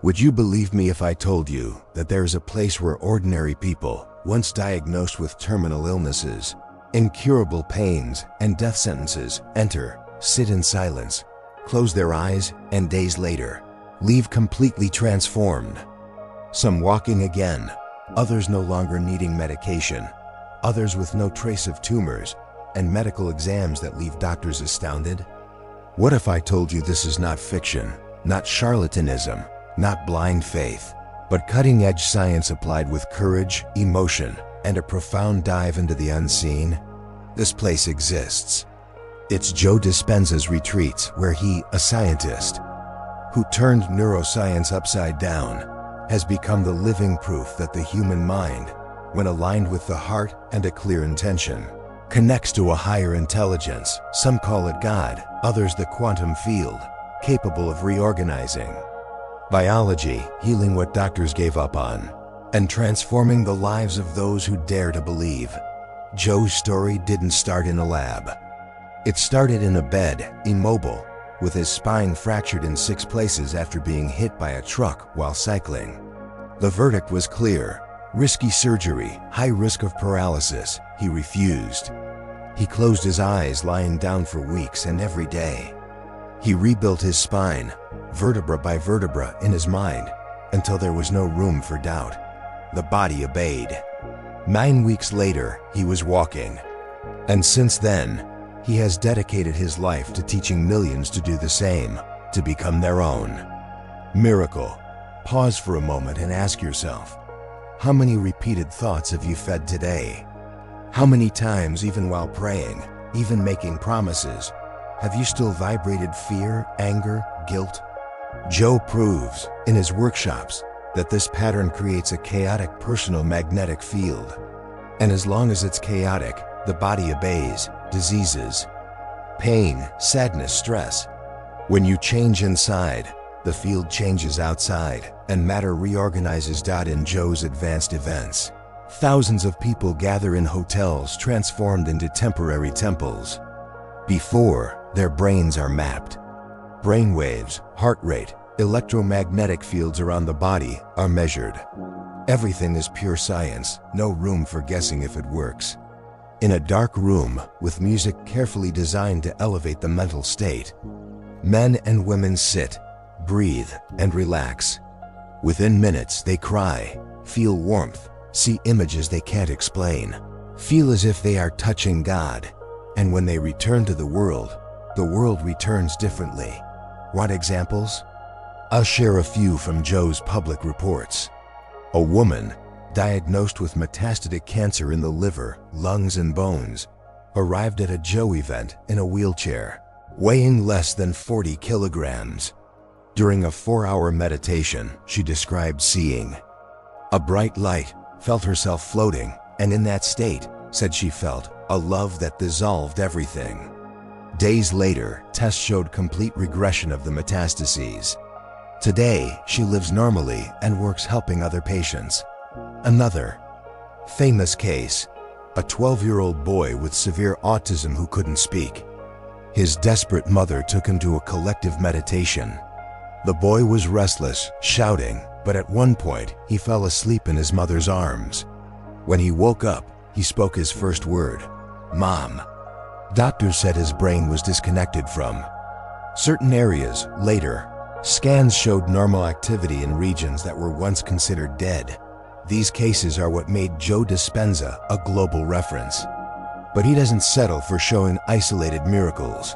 Would you believe me if I told you that there is a place where ordinary people, once diagnosed with terminal illnesses, incurable pains, and death sentences, enter, sit in silence, close their eyes, and days later, leave completely transformed? Some walking again, others no longer needing medication, others with no trace of tumors, and medical exams that leave doctors astounded? What if I told you this is not fiction, not charlatanism, not blind faith, but cutting-edge science applied with courage, emotion, and a profound dive into the unseen? This place exists. It's Joe Dispenza's retreats, where he, a scientist who turned neuroscience upside down, has become the living proof that the human mind, when aligned with the heart and a clear intention, connects to a higher intelligence. Some call it God, others the quantum field, capable of reorganizing biology, healing what doctors gave up on, and transforming the lives of those who dare to believe. Joe's story didn't start in a lab. It started in a bed, immobile, with his spine fractured in 6 places after being hit by a truck while cycling. The verdict was clear: risky surgery, high risk of paralysis. He refused. He closed his eyes, lying down for weeks, and every day he rebuilt his spine, vertebra by vertebra, in his mind, until there was no room for doubt. The body obeyed. 9 weeks later, he was walking. And since then, he has dedicated his life to teaching millions to do the same, to become their own. Miracle. Pause for a moment and ask yourself, how many repeated thoughts have you fed today? How many times, even while praying, even making promises, have you still vibrated fear, anger, guilt? Joe proves, in his workshops, that this pattern creates a chaotic personal magnetic field. And as long as it's chaotic, the body obeys. Diseases, pain, sadness, stress. When you change inside, the field changes outside, and matter reorganizes. In Joe's advanced events, thousands of people gather in hotels transformed into temporary temples. Before, their brains are mapped. Brain waves, heart rate, electromagnetic fields around the body are measured. Everything is pure science, no room for guessing if it works. In a dark room, with music carefully designed to elevate the mental state, men and women sit, breathe, and relax. Within minutes, they cry, feel warmth, see images they can't explain, feel as if they are touching God. And when they return to the world returns differently. Want examples? I'll share a few from Joe's public reports. A woman, diagnosed with metastatic cancer in the liver, lungs, and bones, arrived at a Joe event in a wheelchair, weighing less than 40 kilograms. During a 4-hour meditation, she described seeing a bright light, felt herself floating, and in that state, said she felt a love that dissolved everything. Days later, tests showed complete regression of the metastases. Today, she lives normally and works helping other patients. Another famous case, a 12-year-old boy with severe autism who couldn't speak. His desperate mother took him to a collective meditation. The boy was restless, shouting, but at one point, he fell asleep in his mother's arms. When he woke up, he spoke his first word, "Mom." Doctors said his brain was disconnected from certain areas. Later, scans showed normal activity in regions that were once considered dead. These cases are what made Joe Dispenza a global reference. But he doesn't settle for showing isolated miracles.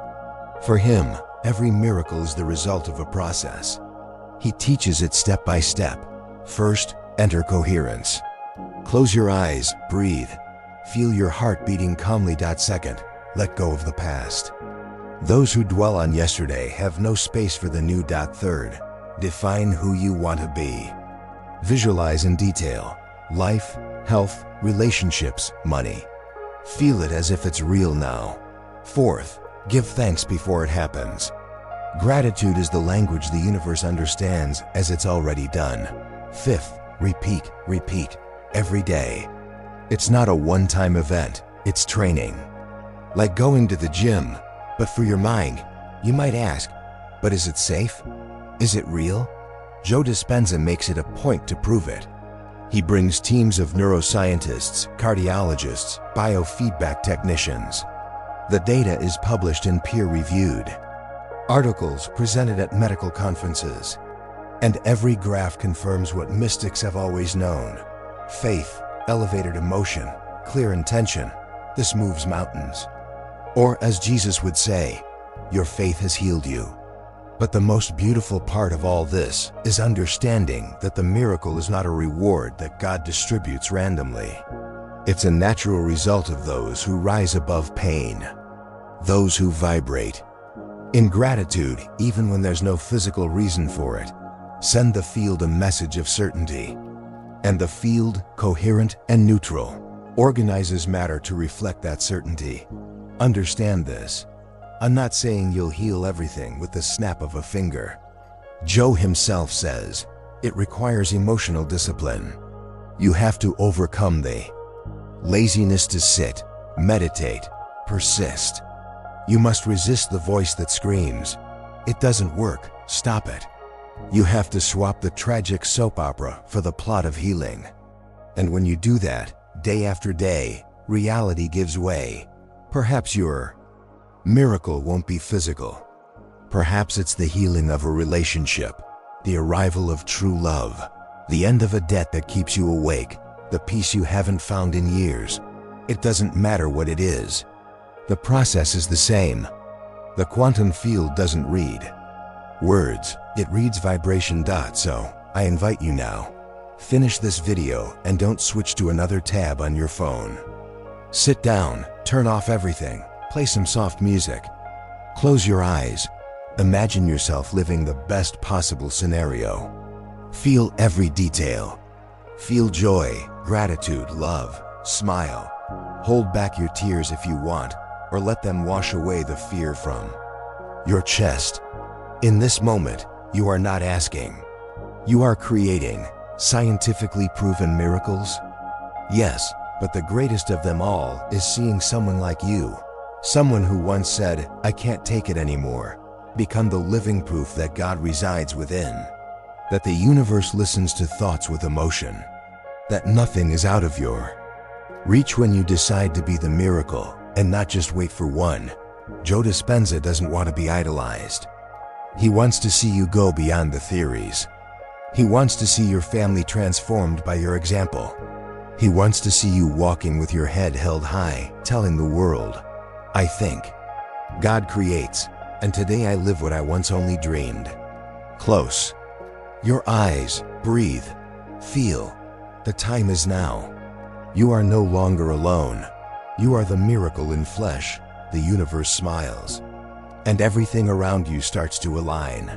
For him, every miracle is the result of a process. He teaches it step by step. First, enter coherence. Close your eyes, breathe. Feel your heart beating calmly. Second, let go of the past. Those who dwell on yesterday have no space for the new. Third, define who you want to be. Visualize in detail: life, health, relationships, money. Feel it as if it's real now. Fourth, give thanks before it happens. Gratitude is the language the universe understands, as it's already done. Fifth, repeat, every day. It's not a one-time event, it's training. Like going to the gym, but for your mind. You might ask, but is it safe? Is it real? Joe Dispenza makes it a point to prove it. He brings teams of neuroscientists, cardiologists, biofeedback technicians. The data is published in peer-reviewed articles presented at medical conferences. And every graph confirms what mystics have always known. Faith, elevated emotion, clear intention. This moves mountains. Or as Jesus would say, your faith has healed you. But the most beautiful part of all this is understanding that the miracle is not a reward that God distributes randomly. It's a natural result of those who rise above pain, those who vibrate in gratitude even when there's no physical reason for it. Send the field a message of certainty. And the field, coherent and neutral, organizes matter to reflect that certainty. Understand this. I'm not saying you'll heal everything with the snap of a finger. Joe himself says, it requires emotional discipline. You have to overcome the laziness to sit, meditate, persist. You must resist the voice that screams, it doesn't work, stop it. You have to swap the tragic soap opera for the plot of healing. And when you do that, day after day, reality gives way. Perhaps your miracle won't be physical. Perhaps it's the healing of a relationship, the arrival of true love, the end of a debt that keeps you awake, the peace you haven't found in years. It doesn't matter what it is. The process is the same. The quantum field doesn't read words, it reads vibration. So, I invite you now. Finish this video and don't switch to another tab on your phone. Sit down, turn off everything, play some soft music. Close your eyes. Imagine yourself living the best possible scenario. Feel every detail. Feel joy, gratitude, love, smile. Hold back your tears if you want, or let them wash away the fear from your chest. In this moment, you are not asking. You are creating scientifically proven miracles. Yes, but the greatest of them all is seeing someone like you, someone who once said, I can't take it anymore, become the living proof that God resides within, that the universe listens to thoughts with emotion, that nothing is out of your reach when you decide to be the miracle and not just wait for one. Joe Dispenza doesn't want to be idolized. He wants to see you go beyond the theories. He wants to see your family transformed by your example. He wants to see you walking with your head held high, telling the world, I think. God creates, and today I live what I once only dreamed. Close your eyes, breathe, feel. The time is now. You are no longer alone. You are the miracle in flesh. The universe smiles, and everything around you starts to align.